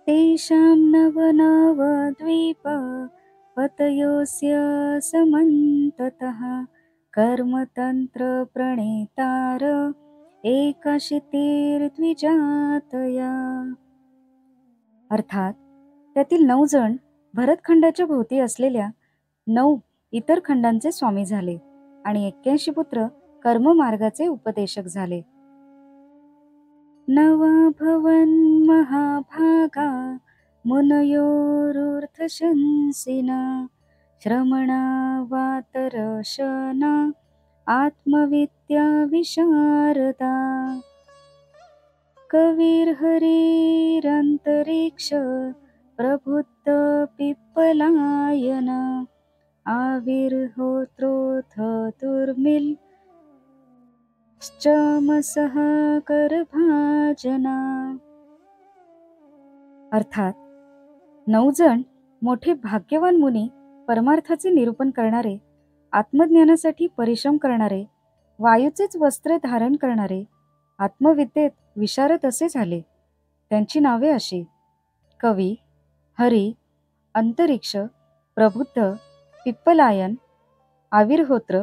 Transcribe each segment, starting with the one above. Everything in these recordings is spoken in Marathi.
तेषां नवनवद्वीप पतयोऽस्य समन्ततः कर्मतन्त्रप्रणेतार एकाशितिर्द्विजातया. अर्थात त्यातील 9 जण भरतखंडाच्या भोवती असलेल्या 9 इतर खंडांचे स्वामी झाले आणि 81 पुत्र कर्ममार्गाचे उपदेशक झाले. नवाभवन महाभागा मुनयोरुर्थशंसिना श्रमणा वातरशना आत्मविद्या विशारदा. कविर्हरिरन्तरिक्ष प्रबुद्ध पिप्पलायन आविर्होत्रोऽथ दुर्मिल श्चमसः करभाजना. अर्थात 9 जण मोठे भाग्यवान मुनी, परमार्थाचे निरूपण करणारे, आत्मज्ञानासाठी परिश्रम करणारे, वायूचेच वस्त्र धारण करणारे, आत्मविद्येत विशारद असे झाले. त्यांची नावे अशी: कवी, हरी, अंतरिक्ष, प्रबुद्ध, पिप्पलायन, आविर्होत्र,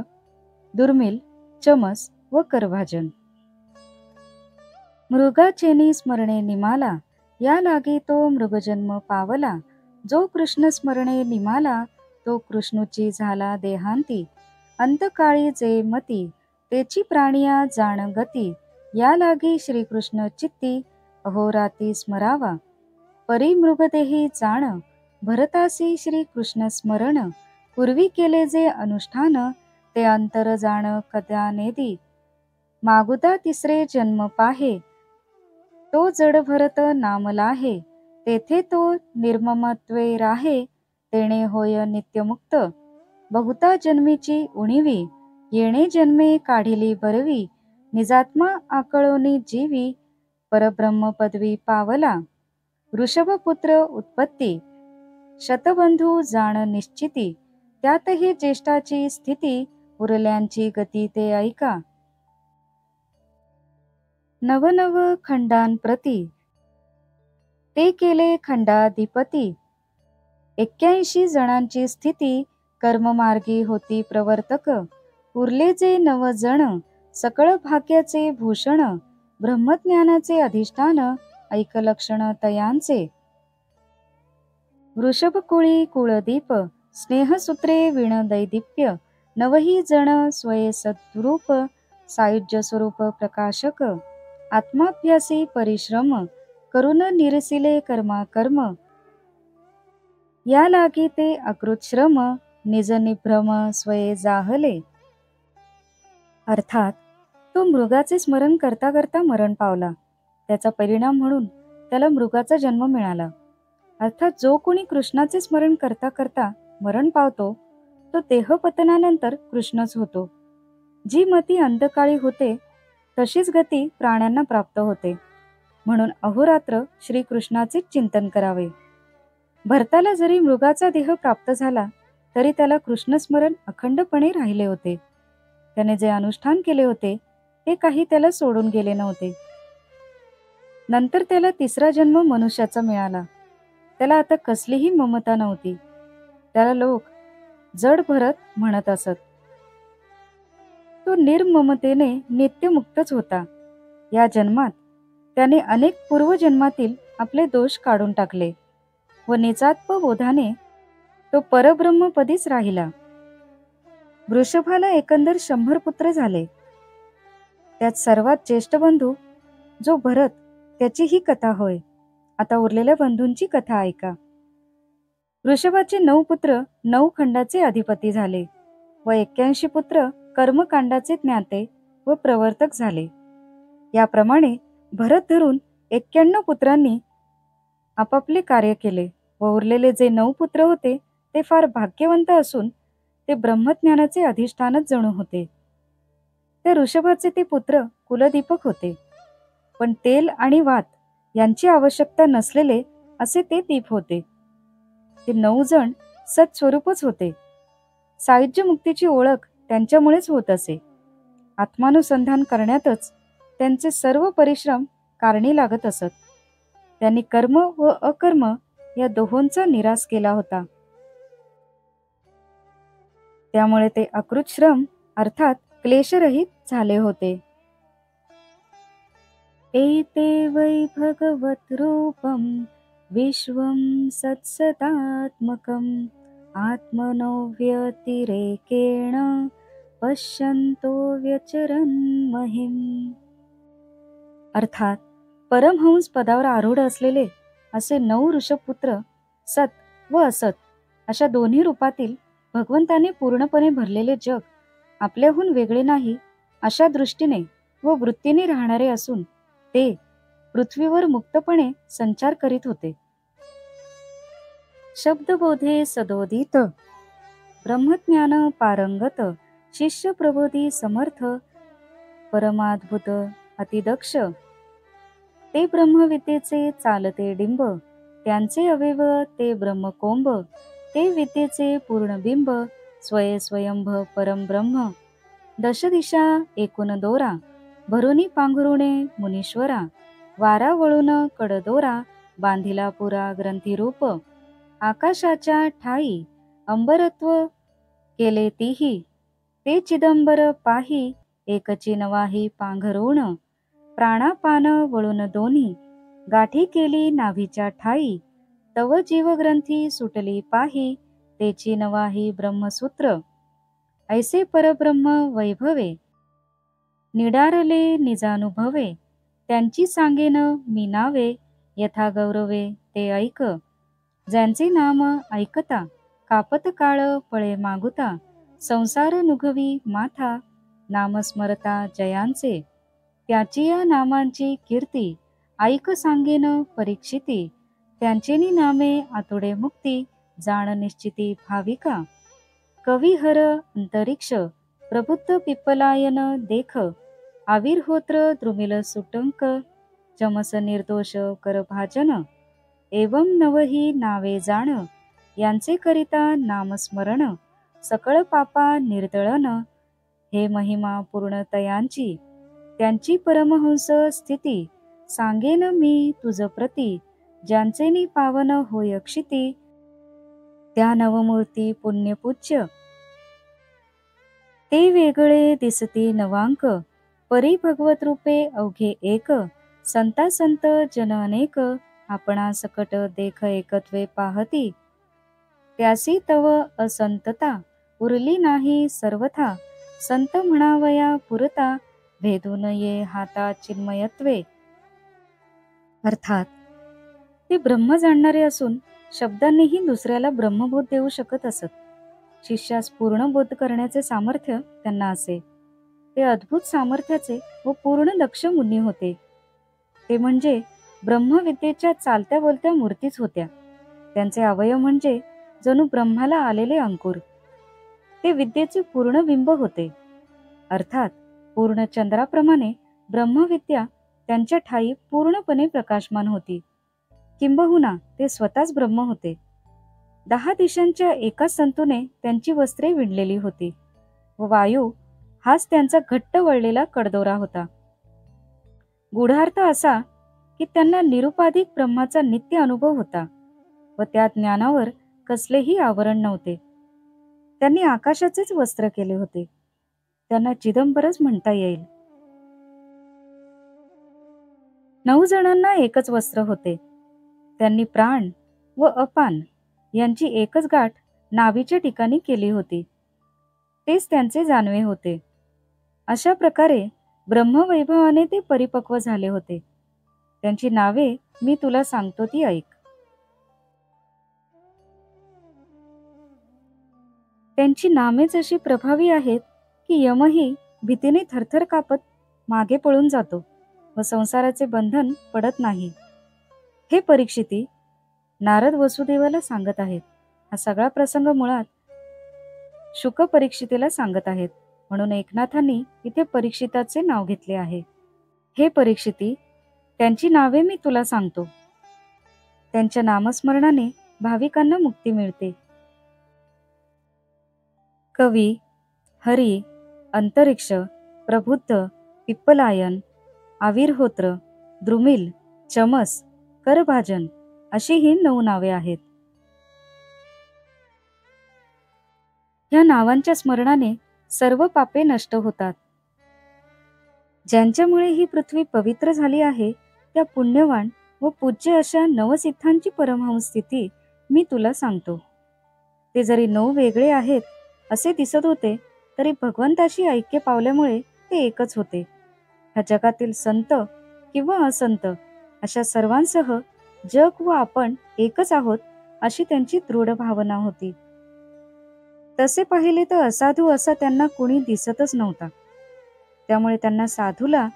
दुर्मिल, चमस व करभाजन. मृगाचेनी स्मरणे निमाला या लागी तो मृगजन्म पावला. जो कृष्ण स्मरणे निमाला तो कृष्णूची झाला देहांती. अंतकाळी जे मती तेची प्राणिया जाण गती. या लागी श्रीकृष्ण चित्ती अहोराती स्मरावा. परी मृगदेही जाण भरतासी श्रीकृष्ण स्मरण. पूर्वी केले जे अनुष्ठान ते अंतर जाण कद्या नेदी. मागुदा तिसरे जन्म पाहे तो जड भरत नामलाहे. तेथे तो निर्ममत्वे राहे तेणे होय नित्यमुक्त. बहुता जन्मीची उणीवी येणे जन्मे काढिली बरवी. निजात्मा आकळोनी जीवी परब्रह्म पदवी पावला. ऋषभपुत्र उत्पत्ती शतबंधू जाण निश्चिती. त्यातही ज्येष्ठाची स्थिती उरल्यांची गती ते ऐका. नवनव खंडांप्रती ते केले खंडाधिपती. 81 जणांची स्थिती कर्ममार्गी होती प्रवर्तक. उरले जे 9 जण सकळ भाग्याचे भूषण. ब्रह्मज्ञानाचे अधिष्ठान ऐकलक्षण तयांचे. वृषभकुळी कुळदीप स्नेहसूत्रे विणदैदिप्य. 9 जण स्वये सद्रूप सायुज्य स्वरूप प्रकाशक. आत्माभ्यासी परिश्रम करून निरसिले कर्माकर्म. या लागी ते अकृत श्रम निज निभ्रम स्वये जाहले. अर्थात तो मृगाचे स्मरण करता करता मरण पावला. त्याचा परिणाम म्हणून त्याला मृगाचा जन्म मिळाला. अर्थात जो कोणी कृष्णाचे स्मरण करता करता मरण पावतो तो देहपतनानंतर कृष्णच होतो. जी मती अंधकाळी होते तशीच गती प्राण्यांना प्राप्त होते. म्हणून अहोरात्र श्रीकृष्णाचे चिंतन करावे. भरताला जरी मृगाचा देह प्राप्त झाला तरी त्याला कृष्णस्मरण अखंडपणे राहिले होते. त्याने जे अनुष्ठान केले होते ते काही त्याला सोडून गेले नव्हते. नंतर त्याला तिसरा जन्म मनुष्याचा मिळाला. त्याला आता कसलीही ममता नव्हती. त्याला लोक जड भरत म्हणत असत. तो निर्ममतेने नित्यमुक्तच होता. या जन्मात त्याने अनेक पूर्वजन्मातील आपले दोष काढून टाकले व निजात्मबोधाने तो परब्रह्मपदीच राहिला. वृषभाला एकंदर 100 पुत्र झाले. त्यात सर्वात ज्येष्ठ बंधू जो भरत त्याची ही कथा होय. आता उरलेल्या बंधूंची कथा ऐका. वृषभाचे 9 पुत्र 9 खंडाचे अधिपती झाले व 81 पुत्र कर्मकांडाचे ज्ञाते व प्रवर्तक झाले. याप्रमाणे भरत धरून 91 पुत्रांनी आपापले कार्य केले व उरलेले जे 9 पुत्र होते ते फार भाग्यवंत असून ते ब्रह्मज्ञानाचे अधिष्ठानच जणू होते. त्या ऋषभाचे ते पुत्र कुलदीपक होते. पण तेल आणि वात यांची आवश्यकता नसलेले असे ते दीप होते. ते 9 जण सत्स्वरूपच होते. सायुज्य मुक्तीची ओळख त्यांच्यामुळेच होत असे. आत्मानुसंधान करण्यातच त्यांचे सर्व परिश्रम कारणी लागत असत. त्यांनी कर्म व अकर्म या दोहोंचा निराश केला होता. त्यामुळे ते अकृत श्रम अर्थात क्लेशरहित झाले होते. एते वै भगवत रूपम विश्वं सत्सदात्मकम् आत्मनो व्यतिरेकेण पश्यन्तो व्यचरन् महिम्. अर्थात परमहंस पदावर आरूढ असलेले असे 9 ऋषभपुत्र सत व असत अशा दोन्ही रूपातील भगवंताने पूर्णपणे भरलेले जग आपल्याहून वेगळे नाही अशा दृष्टीने व वृत्तीने राहणारे असून ते पृथ्वीवर मुक्तपणे संचार करीत होते. शब्दबोधे सदोदित ब्रह्मज्ञान पारंगत शिष्य प्रबोधी समर्थ परमाद्भुत अतिदक्ष ते ब्रह्मविद्येचे चालते डिंब त्यांचे अवयव ते ब्रह्मकोंब ते विद्येचे पूर्णबिंब स्वयंभ परमब्रह्म दशदिशा एकूण दोरा भरुनी पांघरुणे मुनीश्वरा वारा वळून कडदोरा बांधिला पुरा ग्रंथीरूप आकाशाच्या ठाई अंबरत्व केले तीही ते चिदंबर पाही एकची नवाही पांघरुण प्राणापान वळून दोन्ही गाठी केली नाभीच्या ठाई तव जीवग्रंथी सुटली पाही तेची नवाही ब्रह्मसूत्र ऐसे परब्रह्म वैभवे निडारले निजानुभवे त्यांची सांगेन मी नावे यथा गौरवे ते ऐक ज्यांचे नाम ऐकता कापत काळ पळे मागुता संसार नुघवी माथा नामस्मरता जयांचे त्याची या नामांची कीर्ती ऐक सांगेन परीक्षिती त्यांचेनी नामे आतुडे मुक्ती जाण निश्चिती भाविका कविहर अंतरिक्ष प्रबुद्ध पिप्पलायन देख आविर्होत्र द्रुमिल सुटंक जमस निर्दोष करभाजन एवं नवही नावे जाण यांचे करिता नामस्मरण सकळ पापा निर्दळन हे महिमा पूर्णतयांची त्यांची परमहंस स्थिती सांगेन मी तुझ प्रती ज्यांचे पावन होय क्षिती त्या नवमूर्ती पुण्यपूज्य ते वेगळे दिसती नवांक परी भगवत रूपे अवघे एक संता संत जन अनेक आपणा सकट देख एकत्वे पाहती त्यासी तव असंतता उरली नाही सर्वथा संत म्हणावया पुरता भेदून ये हाता चिन्मयत्वे. अर्थात ते ब्रह्म जाणणारे असून शब्दांनीही दुसऱ्याला ब्रह्मबोध देऊ शकत असत. शिष्यास पूर्ण बोध करण्याचे सामर्थ्य त्यांना असे. ते अद्भुत सामर्थ्याचे व पूर्ण दक्ष मुनी होते. ते म्हणजे ब्रह्मविद्येच्या चालत्या बोलत्या मूर्तीच होत्या. त्यांचे अवयव म्हणजे जणू ब्रह्माला आलेले अंकुर. ते विद्येचे पूर्ण बिंब होते. अर्थात पूर्ण चंद्राप्रमाणे ब्रह्मविद्या त्यांच्या ठाई पूर्णपणे प्रकाशमान होती. किंबहुना ते स्वतःच ब्रह्म होते. 10 दिशांच्या एकाच तंतूने त्यांची वस्त्रे विणलेली होती व वायू हाच त्यांचा घट्ट वळलेला कडदोरा होता. गूढार्थ असा की त्यांना निरुपाधिक ब्रह्माचा नित्य अनुभव होता व त्या ज्ञानावर कसलेही आवरण नव्हते. त्यांनी आकाशाचेच वस्त्र केले होते. त्यांना चिदंबरच म्हणता येईल. 9 जणांना एकच वस्त्र होते. त्यांनी प्राण व अपान यांची एकच गाठ नाभीच्या ठिकाणी केली होती. तेच त्यांचे जानवे होते. अशा प्रकारे ब्रह्मवैभवाने ते परिपक्व झाले होते. त्यांची नावे मी तुला सांगतो ती ऐक. त्यांची नामेच अशी प्रभावी आहेत की यमही भीतीने थरथर कापत मागे पळून जातो व संसाराचे बंधन पडत नाही. हे परीक्षिती, नारद वसुदेवाला सांगत आहेत. हा सगळा प्रसंग मुळात शुक परीक्षितीला सांगत आहेत, म्हणून एकनाथांनी इथे परीक्षिताचे नाव घेतले आहे. हे परीक्षिती, त्यांची नावे मी तुला सांगतो. त्यांच्या नामस्मरणाने भाविकांना मुक्ती मिळते. कवी, हरी, अंतरिक्ष, प्रबुद्ध, पिप्पलायन, आविर्होत्र, द्रुमिल, चमस, करभाजन अशी ही 9 नावे आहेत. ह्या नावांच्या स्मरणाने सर्व पापे नष्ट होतात. ज्यांच्यामुळे ही पृथ्वी पवित्र झाली आहे त्या पुण्यवान व पूज्य अशा नवसिद्धांची परमहंस स्थिती मी तुला सांगतो. ते जरी 9 वेगळे आहेत असे दिसत होते तरी भगवंताशी ऐक्य पावल्यामुळे ते एकच होते. ह्या जगातील संत किंवा असंत अशा सर्वांसह जग व आपण एकच आहोत अशी त्यांची दृढ भावना होती. तसे पाहिले तर असाधू असा त्यांना कुणी दिसतच नव्हता. त्यामुळे त्यांना साधूला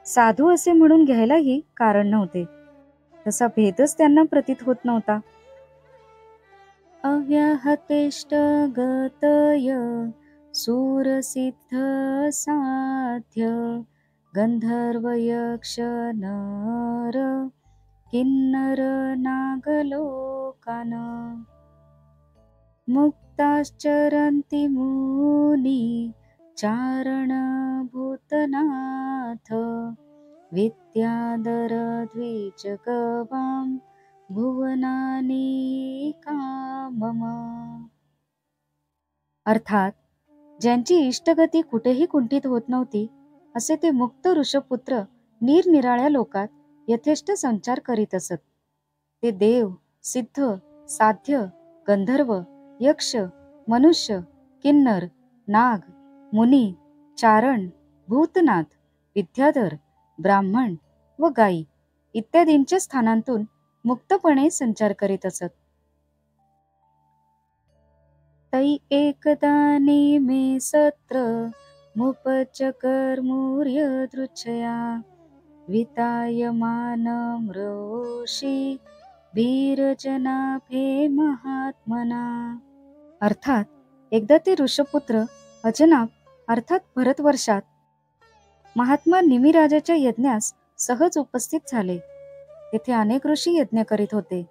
साधू असे म्हणून घ्यायलाही कारण नव्हते. तसा भेदच त्यांना प्रतीत होत नव्हता. अव्याहतेष्ट गतय सूरसिद्ध साध्य गंधर्व यक्ष नर किन्नर नागलोकान मुक्ताश्चरन्ति मुनी चारण भूतनाथ विद्याधर द्विजगवाम भुवनानी कामम. अर्थात ज्यांची इष्टगती कुठेही कुंठित होत नव्हती असे ते मुक्त ऋषपुत्र निरनिराळ्या लोकात यथेष्ट संचार करीत असत. ते देव, सिद्ध, साध्य, गंधर्व, यक्ष, मनुष्य, किन्नर, नाग, मुनी, चारण, भूतनाथ, विद्याधर, ब्राह्मण व गायी इत्यादींच्या स्थानांतून मुक्तपणे संचार करीत असत. तै एकदा नेमे सत्र मुपचकर्मुर्य दृच्छया वितायमानं रोषी वीरजनाभे महात्मना. अर्थात एकदा ते ऋषपुत्र अजनाभ अर्थात भरतवर्षात महात्मा निमिराजाच्या यज्ञास सहज उपस्थित झाले. तेथे अनेक ऋषी यज्ञ करीत होते.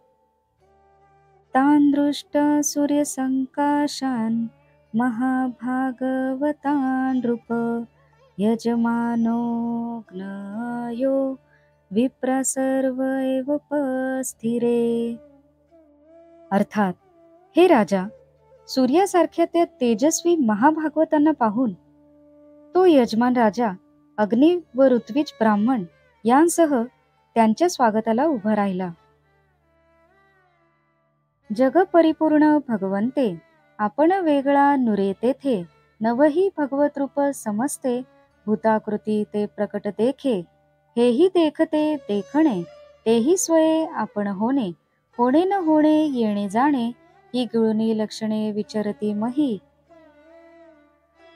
तान दृष्ट सूर्यसंकाशान महाभागवतान नृप यजमानो ज्ञयो विप्रा सर्व एव उपस्थिरे. अर्थात हे राजा, सूर्यासारख्या त्या तेजस्वी महाभागवतांना पाहून तो यजमान राजा अग्नी व ऋत्विज ब्राह्मण यांसह त्यांच्या स्वागताला उभा राहिला. जग परिपूर्ण भगवंते आपण वेगळा नुरे तेथे नवही भगवत रूप समजते भूताकृती ते प्रकट देखे हेही देखते देखणे तेही स्वये आपण होणे होणे न होणे येणे जाणे ही गिळुनी लक्षणे विचरती मही.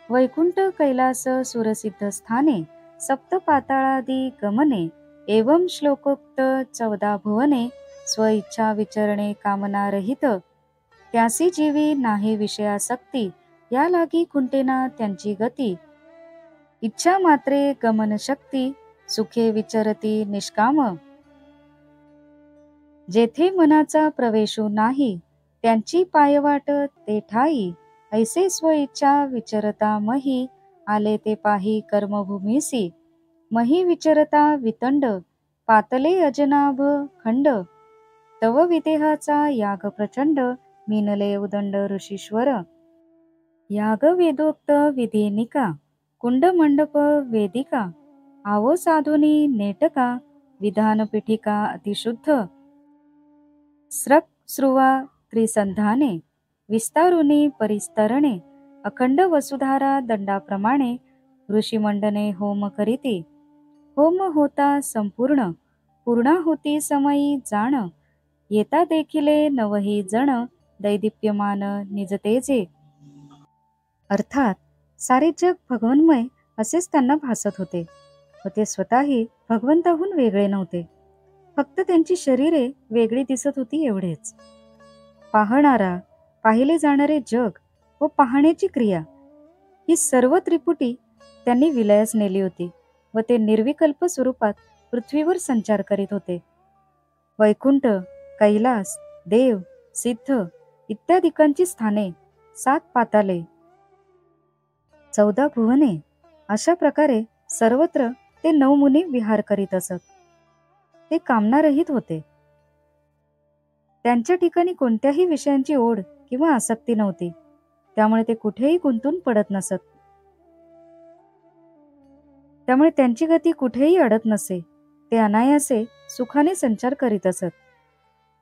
वैकुंठ कैलास सुरसिद्ध स्थाने सप्त पाताळादी गमने एवं श्लोकोक्त 14 भुवने स्वइच्छा विचरणे कामना रहित त्यासी जीवी नाही विषयासक्ती या लागी खुंटेना त्यांची गती. इच्छा मात्रे गमन शक्ती सुखे विचरती निष्काम. जेथे मनाचा प्रवेशू नाही त्यांची पायवाट ते ठाई ऐसे स्वइच्छा विचरता मही आले ते पाही कर्मभूमीसी. मही विचरता वितंड पातले अजनाभ खंड तव विदेहाचा याग प्रचंड मीनले उदंड ऋषीश्वर. याग वेदोक्त विधेनिका कुंड मंडप वेदिका आवो साधुनी नेटका विधान पीठिका अतिशुद्ध. स्रक श्रुवा त्रिसंधाने विस्तारुनी परिस्तरणे अखंड वसुधारा दंडाप्रमाणे ऋषीमंडने होम करीती. होम होता संपूर्ण पूर्णाहुती समयी जाण येता देखिले नवही जण दैदिप्यमान निजतेजे. अर्थात सारे जग भगवन्मय असेच त्यांना भासत होते व ते स्वतःही भगवंताहून वेगळे नव्हते. फक्त त्यांची शरीरे वेगळी दिसत होती एवढेच. पाहणारा पाहिले जाणारे जग व पाहण्याची क्रिया ही सर्व त्रिपुटी त्यांनी विलयास नेली होती व ते निर्विकल्प स्वरूपात पृथ्वीवर संचार करीत होते. वैकुंठ कैलास देव सिद्ध इत्यादिकांची स्थाने 7 पाताले 14 भुवने अशा प्रकारे सर्वत्र ते 9 मुनी विहार करीत असत. ते कामनारहित होते. त्यांच्या ठिकाणी कोणत्याही विषयांची ओढ किंवा आसक्ती नव्हती, त्यामुळे ते कुठेही गुंतून पडत नसत. त्यामुळे त्यांची गती कुठेही अडत नसे. ते अनायासे सुखाने संचार करीत असत.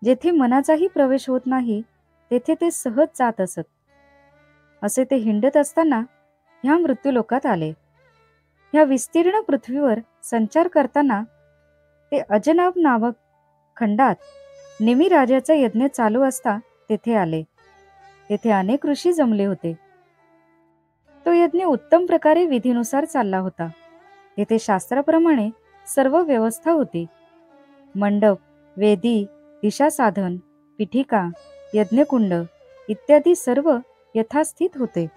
जेथे मनाचाही प्रवेश होत नाही, तेथे ते सहज जात असत. असे ते हिंडत असताना ह्या मृत्यूलोकात आले. ह्या विस्तीर्ण पृथ्वीवर संचार करताना ते अजनाब नामक खंडात निमी राजाचा यज्ञ चालू असता तेथे आले. तेथे अनेक ऋषी जमले होते. तो यज्ञ उत्तम प्रकारे विधीनुसार चालला होता. तेथे शास्त्राप्रमाणे सर्व व्यवस्था होती. मंडप, वेदी, दिशासाधन, पीठिका, यज्ञकुंड इत्यादी सर्व यथास्थित होते.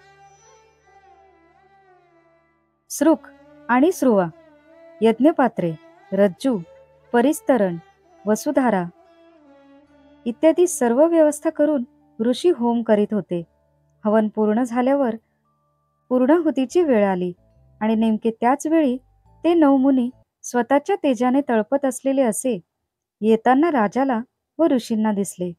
श्रुक आणि श्रुवा, यज्ञपात्रे, रज्जू, परिस्तरण, वसुधारा इत्यादी सर्व व्यवस्था करून ऋषी होम करीत होते. हवन पूर्ण झाल्यावर पूर्णाहुतीची वेळ आली आणि नेमके त्याच वेळी ते 9 मुनी स्वतःच्या तेजाने तळपत असलेले असे येताना राजाला व ऋषींना दिसले.